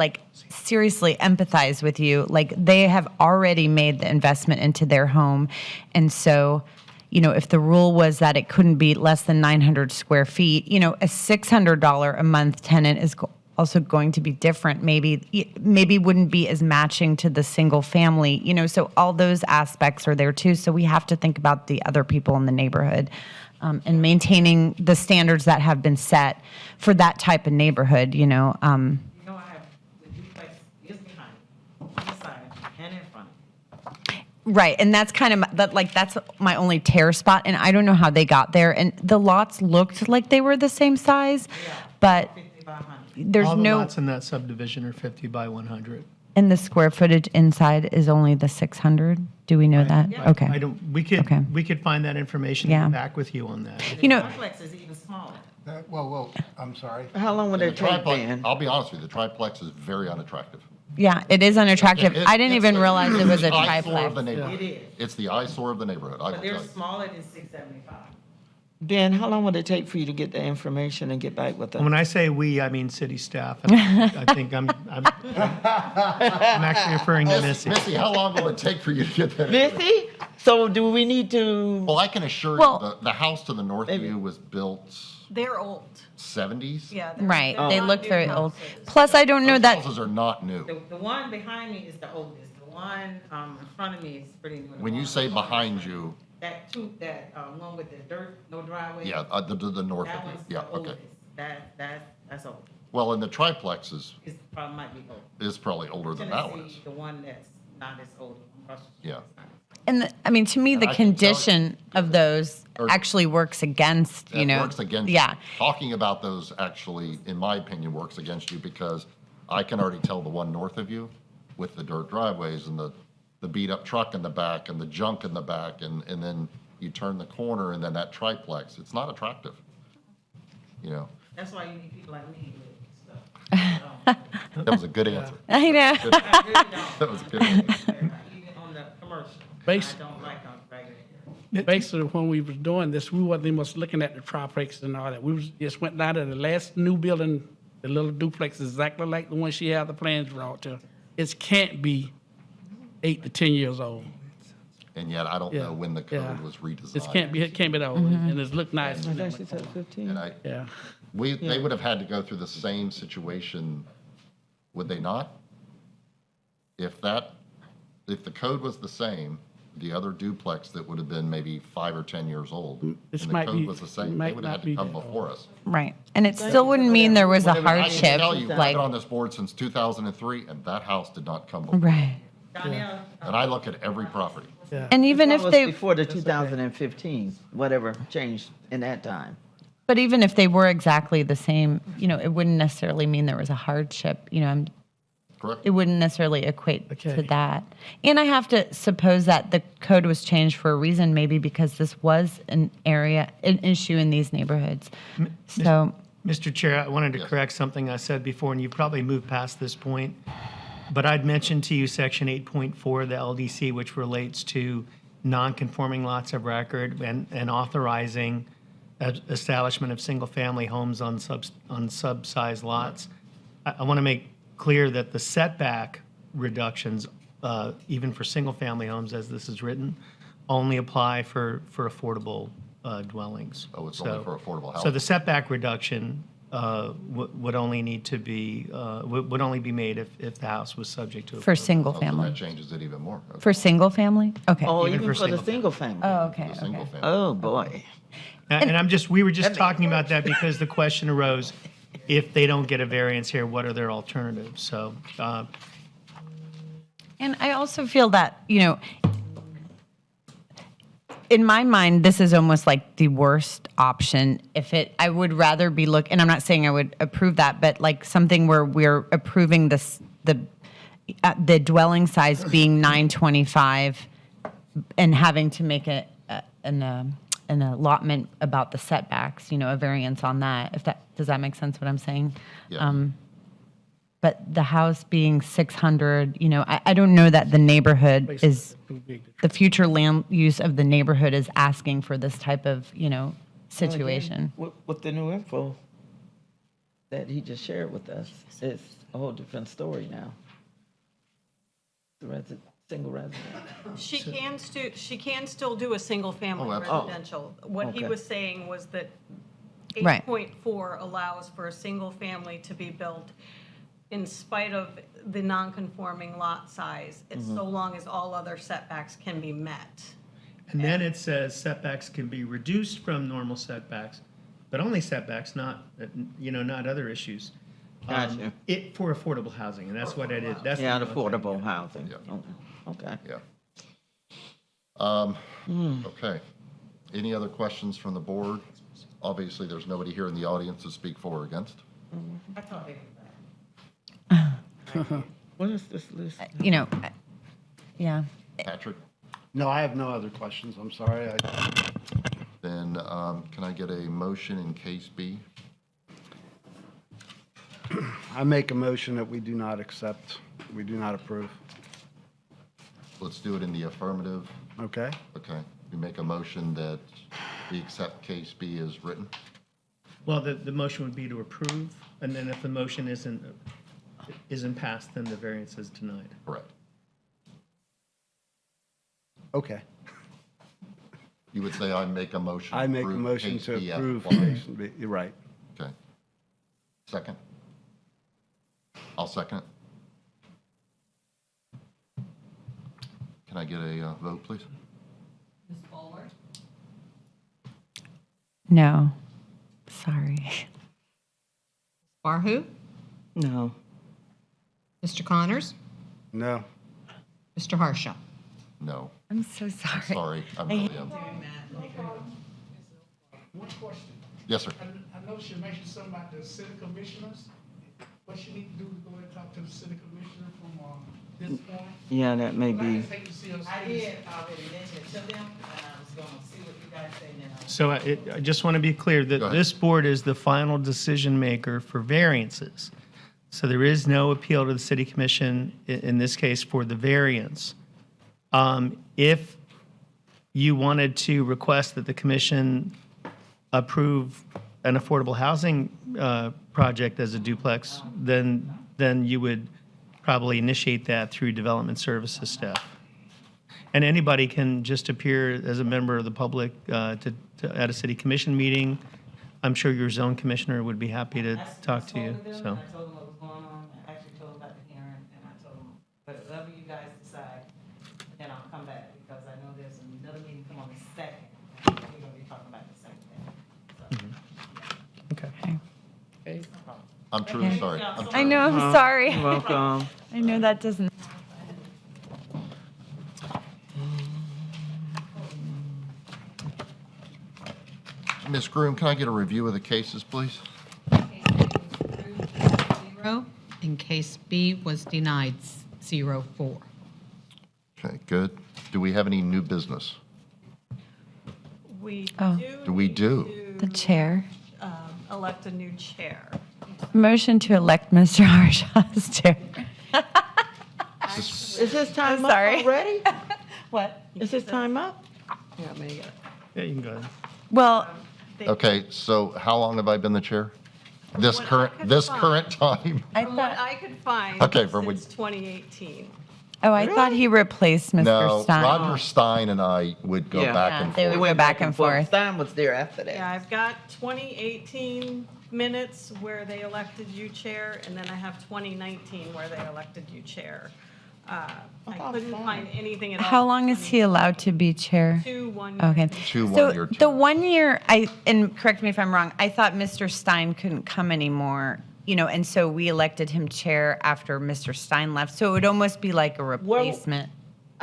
seriously empathize with you, they have already made the investment into their home. And so, if the rule was that it couldn't be less than 900 square feet, a $600 a month tenant is also going to be different. Maybe wouldn't be as matching to the single family, so all those aspects are there too. So we have to think about the other people in the neighborhood. And maintaining the standards that have been set for that type of neighborhood, I have the duplex is behind, on the side and in front. Right, and that's kind of that's my only tear spot, and I don't know how they got there. And the lots looked like they were the same size, but 50 by 100. there's All the no, lots in that subdivision are 50 by 100. and the square footage inside is only the 600. Do we know that? Okay. I don't, we could, Okay. we could find that information Yeah. and get back with you on that. The You know- complex is even smaller. Whoa, I'm sorry. How long would The it take, triplex, Dan? I'll be honest with you, the triplex is very unattractive. Yeah, it is unattractive. It- I didn't it's even the- realize it was a it's the eyesore of the triplex. neighborhood. It is. It's the eyesore of the neighborhood, I will But tell they're you. smaller than 675. Ben, how long would it take for you to get the information and get back with us? When I say we, I mean city staff. I think I'm actually referring to Missy. Missy, how long will it take for you to get that? Missy? So do we need to, Well, I can assure you, Well- the house to the north of you was built They're old. 70s. Yeah. Right, they're they not look new very old. houses. Plus, I don't know Those that, houses are not new. The one behind me is the oldest. The one in front of me is pretty new. The When you one- say behind you, That one with the dirt, no driveway. yeah, the north That of you, one's yeah, the okay. oldest. That's old. Well, and the triplex It's probably might be old. is probably older than that one Tennessee, is. the one that's not as old. Yeah. and to me, the And I can tell you- condition of those Or- actually works against, That works against you. Yeah, Talking about those actually, in my opinion, works against you because I can already tell the one north of you with the dirt driveways and the beat-up truck in the back and the junk in the back, and then you turn the corner and then that triplex, it's not attractive. That's why you need people like me with stuff. That was a good answer. I know. I really don't. That was a good answer. Even on the commercial. Base- I don't like on regular. Basically, when we was doing this, we wasn't even much looking at the triplex and all that. We just went down to the last new building, the little duplex, exactly like the one she had the plans drawn to. It can't be 8 to 10 years old. And yet I don't Yeah, know when the yeah. code was redesigned. It can't be that old, and it's look nice. I think she said 15. And Yeah. they would have had to go through the same situation, would they not? If the code was the same, the other duplex that would have been maybe 5 or 10 years old, and This the might code be- was the same, they might would have not had be to come that old. before us. Right, and it still wouldn't mean there was a I can hardship, tell you, I've like, been on this board since 2003, and that house did not come before. right. Donnell, And I look at every property. Yeah. And even That if was they, before the 2015, whatever changed in that time. but even if they were exactly the same, it wouldn't necessarily mean there was a hardship, Correct? it wouldn't necessarily equate to Okay. that. And I have to suppose that the code was changed for a reason, maybe because this was an issue in these neighborhoods. So, Mr. Chair, I wanted to Yes. correct something I said before, and you probably moved past this point. But I'd mentioned to you Section 8.4 of the LDC, which relates to non-conforming lots of record and authorizing establishment of single-family homes on subsized lots. I want to make clear that the setback reductions, even for single-family homes, as this is written, only apply for affordable dwellings. Oh, it's only for affordable So housing. the setback reduction would only need to be, would only be made if the house was subject to. For affordable. single Oh, so family. that changes it even more. Okay. For single family? Okay. Oh, Even even for for the single single family? Oh, okay, The okay. single family. Oh, boy. And we were just talking about that because the question arose, if they don't get a variance here, what are their alternatives? So, And I also feel that, in my mind, this is almost like the worst option. I would rather be and I'm not saying I would approve that, but like something where we're approving the dwelling size being 925 and having to make an allotment about the setbacks, a variance on that. Does that make sense what I'm saying? Yeah. But the house being 600, I don't know that the neighborhood is, the future land use of the neighborhood is asking for this type of, situation. With the new info that he just shared with us, it's a whole different story now. The single resident. She can still do a single-family Oh, absolutely. residential. What he Okay. was saying was that Right. 8.4 allows for a single family to be built in spite of the non-conforming lot size. It's so long as all other setbacks can be met. and then it says setbacks can be reduced from normal setbacks, but only setbacks, not other issues. Gotcha. For affordable housing, and that's what I did. That's Yeah, the affordable housing. Yeah. Okay. Yeah. Okay. Any other questions from the board? Obviously, there's nobody here in the audience to speak for or against. What is this list? Yeah. Patrick? No, I have no other questions. I'm sorry. Then can I get a motion in case B? I make a motion that we do not accept, we do not approve. Let's do it in the affirmative. Okay? Okay. We make a motion that we accept case B as written. Well, the motion would be to approve, and then if the motion isn't passed, then the variance is denied. Correct. Okay. You would say I make a motion. I make a approve motion case to B as approve applied. case B. You're right. Okay. Second? I'll second it. Can I get a vote, please? Ms. Fuller? No. Sorry. Barhu? No. Mr. Connors? No. Mr. Harshaw? No. I'm so sorry. Sorry, I really am. One question. Yes, sir. I know she mentioned something about the city commissioners. What she need to do is go and talk to the city commissioner from this point. Yeah, that may I be. just hate to see us. I did already mention it to them, and I was gonna see what you guys say now. So I just want to be clear that Go ahead. this board is the final decision maker for variances. So there is no appeal to the city commission, in this case, for the variance. If you wanted to request that the commission approve an affordable housing project as a duplex, then you would probably initiate that through development services staff. And anybody can just appear as a member of the public at a city commission meeting. I'm sure your zone commissioner would be happy to talk to you, so. I told them what was going on, I actually told them about the hearing, and I told them, whatever you guys decide, then I'll come back, because I know there's another meeting come on the second, and we're gonna be talking about the same thing. So, Okay. I'm truly sorry. I know, I'm sorry. Welcome. I know that doesn't. Ms. Groom, can I get a review of the cases, please? Zero. And case B was denied 0-4. Okay, good. Do we have any new business? We Oh. do. Do we need do? to, The chair. elect a new chair. Motion to elect Mr. Harshaw as chair. Is his time up sorry. already? What? Is his time up? Yeah, you can go ahead. Well, Okay, so how long have I been the chair? This What I current, could this find. current time? I From what thought, I could find, Okay, from when- since 2018. I thought he replaced Mr. No, Stein. Roger Stein and I would go Yeah. back Yeah, and they forth. would go back and forth. Stein was there after that. Yeah, I've got 2018 minutes where they elected you chair, and then I have 2019 where they elected you chair. I couldn't find anything at all. How long is he allowed to be chair? 2, 1. Okay. Two So one-year the terms. 1 year, and correct me if I'm wrong, I thought Mr. Stein couldn't come anymore, and so we elected him chair after Mr. Stein left. So it would almost be like a replacement.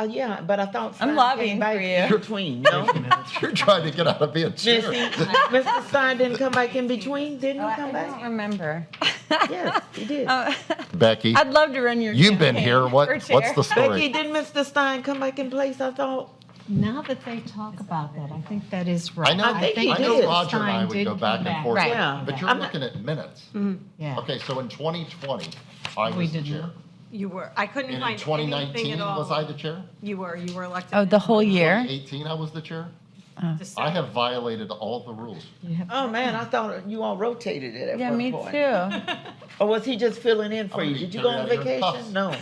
Yeah, but I thought. I'm Stein lobbying came back for you. in between, no? You're trying to get out of being chair. Mr. Stein didn't come back in between, didn't he come I don't back? remember. Yes, he did. Becky, I'd love to run your you've been campaign here. for What's chair. the Becky, story? didn't Mr. Stein come back in place, I thought? Now that they talk about that, I think that is right. I know, I think he I know did. Roger and I Stein would did go come back and back. forth, Right. Yeah. but you're I'm not- looking at minutes. Yeah. Okay, so in 2020, I We was the did chair. not. You were. I couldn't And in find anything 2019, at all. was I the chair? You were elected. Oh, the whole year? 2018, I was the chair? December. I have violated all the rules. Oh, man, I thought you all rotated it at Yeah, one me point. too. Or was he just filling in for I'm you? gonna Did you be go on carried out of your vacation? No.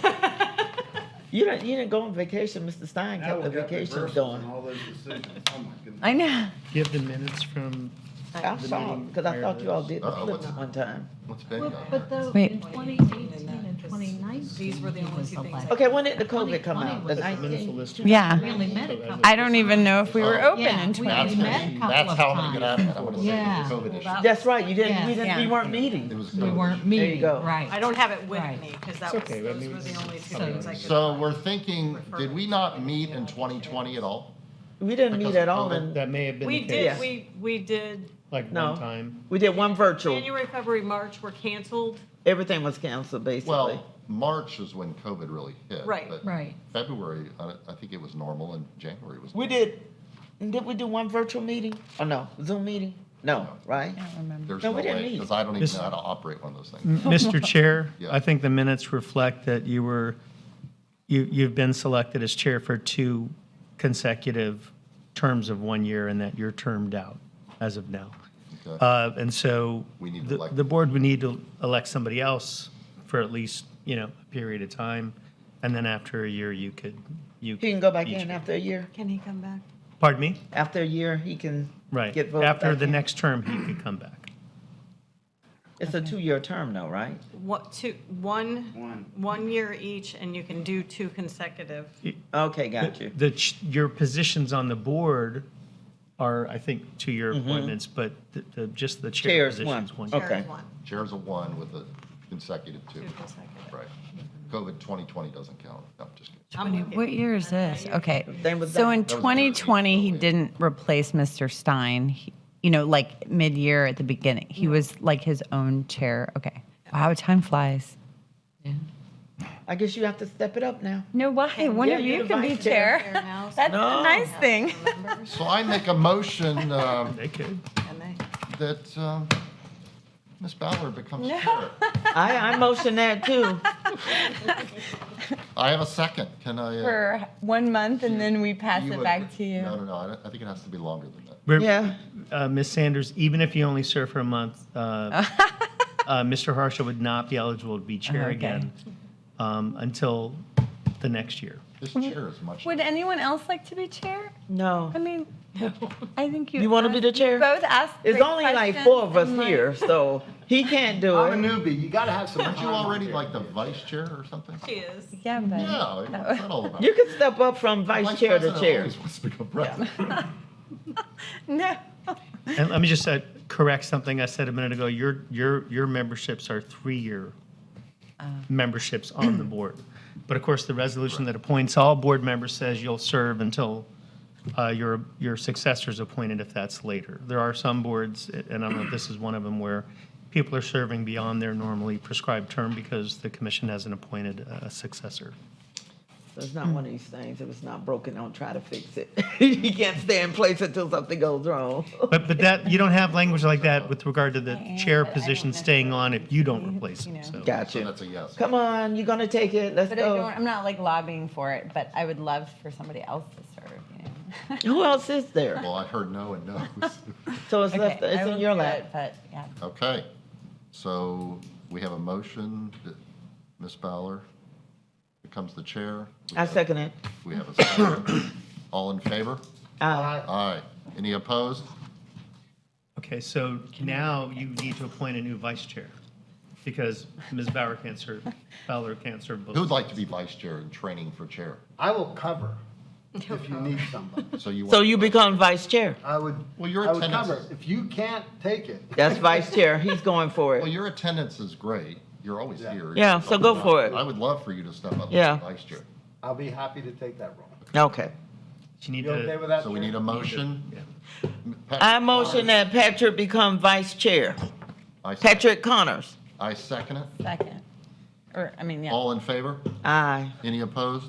You didn't go on vacation, Mr. Stein kept the vacations going. All those decisions, oh my goodness. I know. Do you have the minutes from, I saw, because I thought you all did the Uh-oh, flips what's- one time. What's been Well, done? but though, Wait. in 2018 and 2019. These were the only was two things I elected. Okay, when did the COVID come 2020 out? The was- minutes will 19th? list? Yeah. We only met a couple. I don't even know if we were Oh. open Yeah, in we 20. That's, only met a couple that's of how I'm gonna get out of it. I'm gonna say Yeah. it was COVID issue. That's right, you didn't, Yeah. we weren't meeting. It was We COVID. weren't There you meeting, go. right. I don't have it with Right. me because that It's was okay, those that were the means- only two So- things I could. So find. we're thinking, did we not meet in 2020 at all? We didn't meet Because at of all, COVID. and that may have been We the did. case, We did. like No. one time. we did one virtual. January, February, March were canceled. Everything was canceled, basically. Well, March is when COVID really hit. Right. but Right. February, I think it was normal, and January was. We did, did we do one virtual meeting? Oh, no, Zoom meeting? No, right? There's No, no we didn't way, meet. because I don't even This- know how to operate one of those things. Mr. Chair, Yeah. I think the minutes reflect that you've been selected as chair for 2 consecutive terms of 1 year and that you're termed out as of now. Okay. And so We need to the elect- the board would need to elect somebody else for at least, a period of time. And then after a year, you could. He can go back be in chair. after a year? Can he come back? Pardon me? After a year, he can Right. get voted After back the in? next term, he could come back. It's a 2-year term though, right? One year each, and you can do 2 consecutive. Okay, got you. Your positions on the board are, I think, 2-year appointments, but just the chair Chair's position's one. 1 year. Okay. There's one, Chair's a 1 with a consecutive 2. 2 consecutive. Right. COVID 2020 doesn't count. No, just kidding. I'm with you. What year is this? Okay. Then was So that- in That was 2020, he early. didn't replace Mr. Stein, like mid-year at the beginning. He was like his own chair. Okay. Wow, time flies. I guess you have to step it up now. No, why? One Yeah, of you're you the can be vice chair. chair. now, so- That's No. a nice thing. So I make a motion They could. And they- that Ms. Ballard becomes chair. I motion that too. I have a second. Can I? For 1 month, and then we pass you it would- back to you. No. I think it has to be longer than that. We're- Yeah. Ms. Sanders, even if you only serve for a month, Mr. Harsha would not be eligible to be chair Okay. again until the next year. This chair is much. Would anyone else like to be chair? No. I mean, I think you. You wanna be the asked- chair? You both asked. It's great only like questions, 4 of us and, like, here, so he can't do I'm a it. newbie, you gotta have some. Aren't you already like the vice chair or something? She is. Yeah, but. Yeah. What's that all about? You can step up from vice chair to president chair. always wants to become president. No. And let me just correct something I said a minute ago. Your memberships are 3-year memberships on the board. But of course, the resolution that appoints all board members says you'll serve until your successor's appointed if that's later. There are some boards, and I don't know if this is one of them, where people are serving beyond their normally prescribed term because the commission hasn't appointed a successor. it's not one of these things. If it's not broken, don't try to fix it. You can't stay in place until something goes wrong. But that, you don't have language like that with regard to the chair position staying on if you don't replace it, so. Got So you. that's a yes. Come on, you're gonna take it. Let's But I don't, go. I'm not like lobbying for it, but I would love for somebody else to serve, you know? Who else is there? Well, I heard no and no. So it's left, Okay, I it's will in your do lap. it, but, yeah. Okay, so we have a motion that Ms. Fowler becomes the chair. We I have- second it. We have a second. All in favor? Aye. Aye. Any opposed? Okay, so now you need to appoint a new vice chair, because Ms. Fowler can't serve both. Who would like to be vice chair and training for chair? I will cover if you need somebody. So you. So want- you become vice chair. I would, Well, your I would attendance cover. is- If you can't take it. That's vice chair. He's going for Well, it. your attendance is great. You're always Yeah. here. Yeah, so go for it. I would love for you to step up and Yeah. be vice chair. I'll be happy to take that role. Okay. You need You okay to, with that? So we Chair? need a motion. yeah. I motion that Patrick become vice chair. I se- Patrick Connors. I second it. Second. Or, I mean, yeah. All in favor? Aye. Any opposed?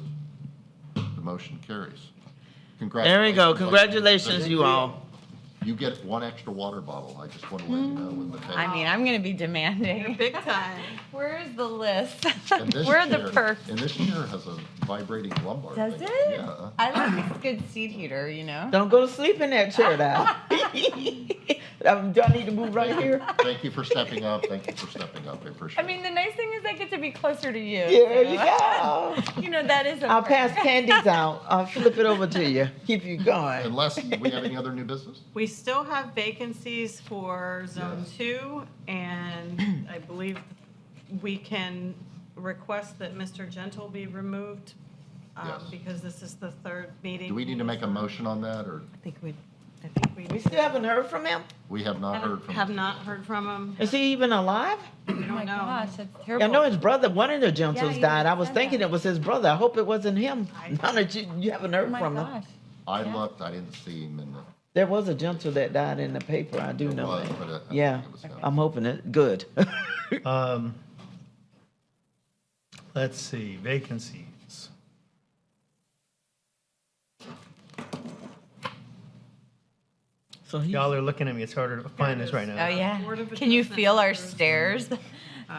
The motion carries. There Congratulations. we go. Congratulations, you all. You get one extra water bottle. I just want to let you know when the. I mean, I'm gonna be demanding. Big time. Where's the list? And this Where are the chair- perks? And this chair has a vibrating lumbar. Does thing. it? Yeah. I like a good seat heater, you know? Don't go to sleep in that chair now. Do I need to move right here? Thank you for stepping up. Thank you for stepping up. I appreciate I it. mean, the nice thing is I get to be closer to you. There you so- go. You know, that is a I'll perk. pass candies out. I'll flip it over to you. Keep you going. Unless we have any other new business? We still have vacancies for Zone Yes. 2, and I believe we can request that Mr. Gentle be removed, Yes. because this is the third meeting. Do we need to make a motion on that, or I think we We still haven't heard from him? we have not heard from? have not heard from him. Is he even alive? I Oh my don't know. gosh, that's I terrible. know his brother, one of the gentles he died. I was said thinking that. it was his brother. I hope it wasn't him. I- Now that you haven't Oh heard my from him. gosh. I Yeah. looked, I didn't see him in the. There was a gentle that died in the paper. I do There know was, that. but I don't Yeah, think it was him. I'm hoping it. Good. Let's see, vacancies. So he, Y'all are looking at me, it's harder to find this right Oh, now. yeah. Board of Can you Adjustment feel our members. stairs?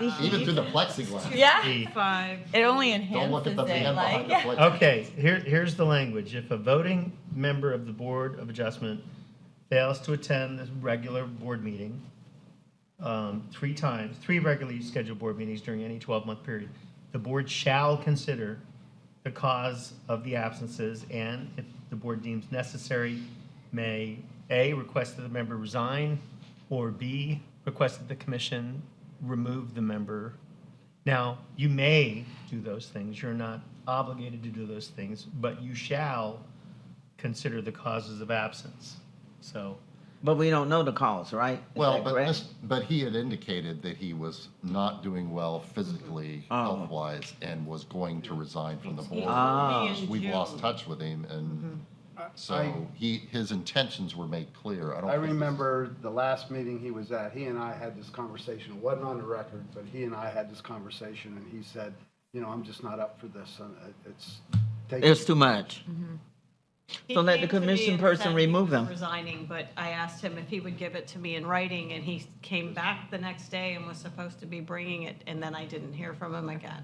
Even through the plexiglass. Yeah. The- 5. It only Don't look at enhances the it, man behind the like. plexiglass. Okay, here's the language. If a voting member of the Board of Adjustment fails to attend the regular board meeting 3 times, 3 regularly scheduled board meetings during any 12-month period, the board shall consider the cause of the absences and, if the board deems necessary, may A, request that the member resign, or B, request that the commission remove the member. Now, you may do those things, you're not obligated to do those things, but you shall consider the causes of absence. So, but we don't know the cause, right? Is Well, that but correct? but he had indicated that he was not doing well physically, Oh. health-wise, and was going to resign from the board. Ah. We've lost touch with him, and so his intentions were made clear. I don't. I think this- remember the last meeting he was at, he and I had this conversation. It wasn't on the record, but he and I had this conversation, and he said, you know, I'm just not up for this, and it's taking. It's too much. He So let the came to me commission and person said he remove was him. Resigning, but I asked him if he would give it to me in writing, and he came back the next day and was supposed to be bringing it, and then I didn't hear from him again.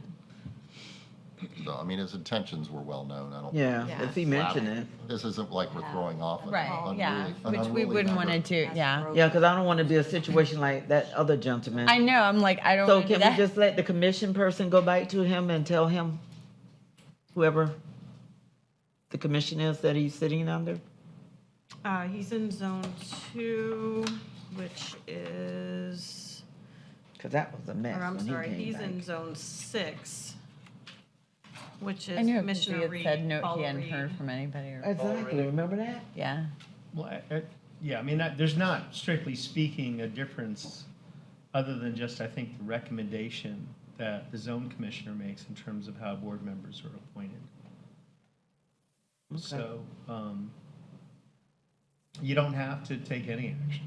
So, I mean, his intentions were well known. I don't. Yeah, Yeah. if he mentioned it. This isn't like we're throwing off an Right, yeah, unruly- an which we unruly wouldn't member. want to do, yeah. Yeah, because I don't want to be a situation like that other gentleman. I know, I'm like, I don't So want to do can we that. just let the commission person go back to him and tell him, whoever the commission is that he's sitting under? He's in Zone 2, which is, Because that was a mess or I'm when sorry, he he's came in back. Zone 6, which I is knew it because he Commissioner had Reed. said no, Paula he hadn't Reed. heard from anybody or, Exactly, remember that? yeah. well, yeah, I mean, there's not strictly speaking a difference other than just, I think, the recommendation that the zone commissioner makes in terms of how board members are appointed. So, you don't have to take any action.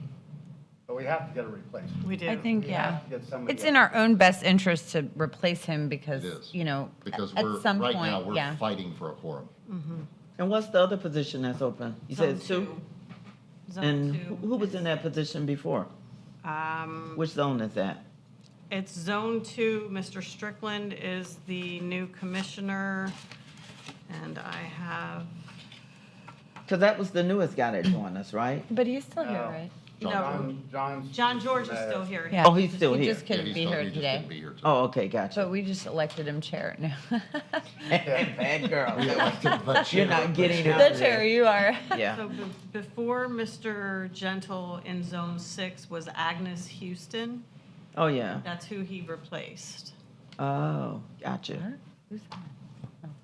But we have to get a replacement. We do. I think, We yeah. have to get somebody It's in else. our own best interest to replace him because, It is. you know, Because at we're, some right now, point, we're yeah. fighting for a quorum. And what's the other position that's open? You said Zone two? Zone And two. who was in that position before? Which zone is that? It's Zone 2. Mr. Strickland is the new commissioner, and I have, Because that was the newest guy that joined us, right? But he's still here, No. right? John George is still here. Yeah. Oh, he's still He here. just Yeah, couldn't he's be not- here he just today. couldn't be here today. Oh, okay, gotcha. But we just elected him chair. No. Bad girl. But You're not getting The out of chair, there. you are. Yeah. So before Mr. Gentle in Zone 6 was Agnes Houston. Oh, yeah. That's who he replaced. Oh, gotcha.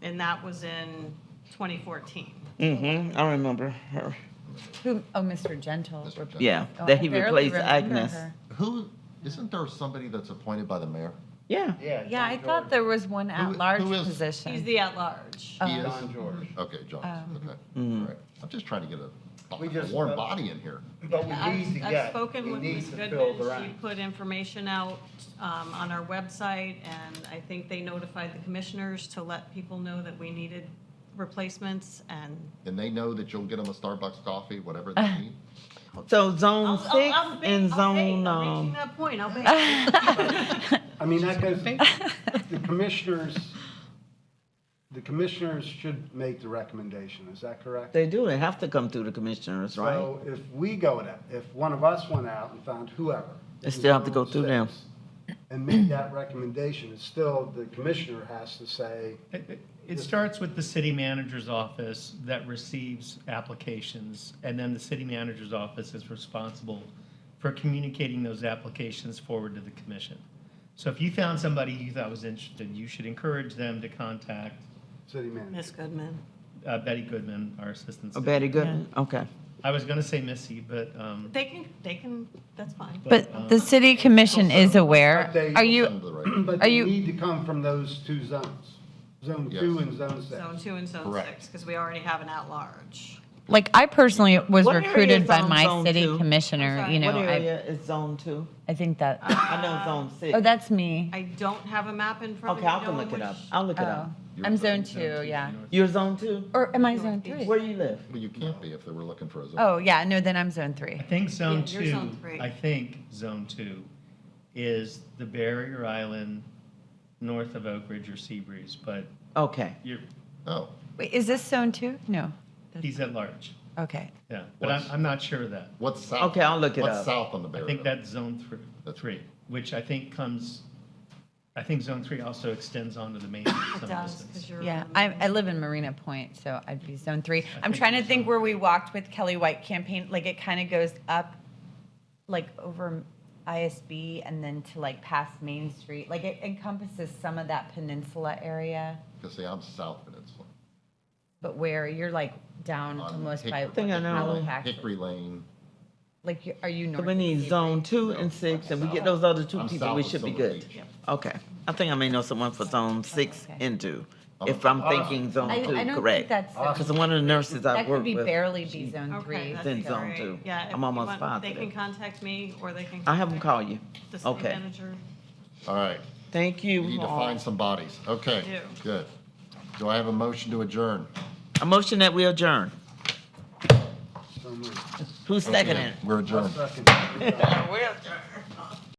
And that was in 2014. Mm-hmm, I remember her. Who? Oh, Mr. Gentle. Mr. Gentle. Yeah, Oh, that I he barely replaced remember Agnes. her. Who, isn't there somebody that's appointed by the mayor? Yeah. Yeah, I thought there was one at-large who is- position. He's the at-large. He is? John George. Okay, John, okay. Mm-hmm. All right. I'm just trying to get We a just- warm body in here. But we I've need to I've get, spoken we with need Ms. to fill the Goodman. She rank. put information out on our website, and I think they notified the commissioners to let people know that we needed replacements, and And they know that you'll get them a Starbucks coffee, whatever they need. So zone I'll- 6 I'll be- and I'll be- zone, I'm reaching that point, I'll be. I mean, that goes, the commissioners should make the recommendation, is that correct? they do, they have to come through the commissioners, right? So if we go to, if one of us went out and found whoever. They still have to go in through them. 6 And made that recommendation, it's still, the commissioner has to say, It starts with the city manager's office that receives applications, and then the city manager's office is responsible for communicating those applications forward to the commission. So if you found somebody you thought was interested, you should encourage them to contact city manager. Ms. Goodman. Betty Goodman, our assistant. Oh, city Betty manager. Goodman, okay. I was gonna say Missy, but, They can, that's fine. But the city commission is aware. But they- Are you? Send to the right. But Are they you- need to come from those two zones, Zone 2 Yes. and Zone 6. Zone 2 and Zone Correct. 6, because we already have an at-large. Like, I personally was What area recruited is by on my zone city 2? commissioner, I'm you know, What I, area is zone 2? I think that, I know zone 6. oh, that's me. I don't have a map in front of Okay, me. I can look it knowing up. which- I'll look it Oh, up. I'm zone 2, yeah. You're zone 2? Or am I zone 3? Where you live? Well, you can't be if they were looking for a zone. Oh, yeah, no, then I'm zone 3. I think zone Yeah, you're two, zone three. I think zone 2 is the Barrier Island north of Oak Ridge or Seabreeze, but Okay. you're, Oh, Wait, is this zone 2? No. he's at large, Okay. yeah. But I'm not sure of that. what's south? Okay, I'll look it What's up. south on the I barrier? think that's zone That's 3, which I think comes, I think zone 3 also extends onto the main It some does, distance. because you're. Yeah, on the I live in Marina Point, so I'd be zone 3. I'm think trying to you're think zone where we walked with Kelly White campaign, like it kind of goes up, like over ISB and then to like past Main Street. Like it encompasses some of that peninsula area, Because see, I'm south peninsula. but where you're like down On almost by Hickory- think I know. Halifax. Hickory Lane. Like, are you So north? we of need Seabreeze? zone 2 and 6, and we get those other 2 I'm people, south we of should be Silver good. Beach. Okay. I think I may know someone for zone 6 Okay. and 2, if I'm thinking zone I 2, don't think correct. that's, Because one of the nurses I that work could be with, barely be zone Okay, 3. that's in zone great. 2. Yeah, if I'm you almost want- positive. They can contact me, or they can. I have them call you. The city Okay. manager. All right, Thank you. we need to find some bodies. Okay, do. good. Do I have a motion to adjourn? A motion that we adjourn. So moved. Who's seconding? We're I'll adjourned. second. We're adjourned.